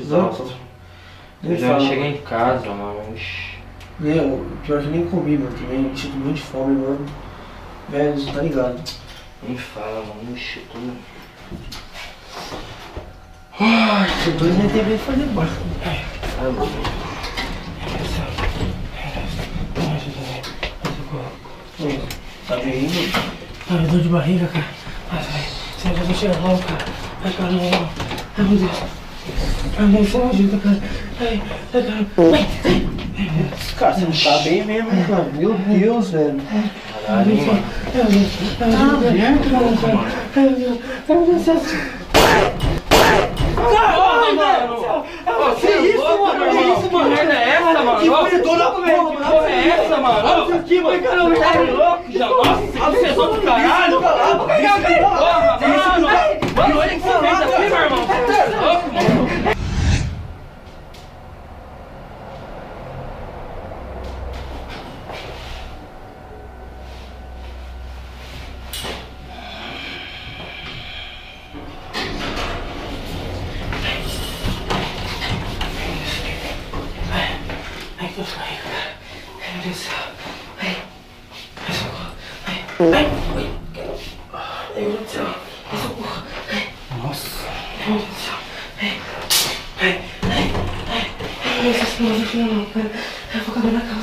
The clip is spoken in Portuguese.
exausto. Eu já cheguei em casa, mano. Meu, pior que nem comi, mano. Também me sinto muito de fome, mano. Velho, você tá ligado? Nem fala, mano. Ixi, tudo. Ai, se dois nem tem bem fazer barco. Tá bem, mano? Ai, dor de barriga, cara. Ai, você já chega logo, cara. Ai, caramba. Ai, meu Deus. Ai, meu Deus, você me ajuda, cara. Ai, caramba. Cara, você não tá bem mesmo, cara. Meu Deus, velho. Caralho, hein, mano. Caralho, mano! Que isso, mano? Que isso, mano? Que merda é essa, mano? Que pedona, velho! Que porra é essa, mano? Olha isso aqui, mano! Caramba, tá louco já? Nossa, você é do caralho! Porra, mano! Mano, olha o que você fez aqui, meu irmão! Você é louco, mano! Ai, que barriga, cara. Ai, meu Deus do céu. Ai, socorro. Ai, meu Deus do céu. Ai, socorro. Nossa. Ai, meu Deus do céu. Ai, meu Deus do céu. Ai, meu Deus do céu, cara. Ai, vou caber na calma.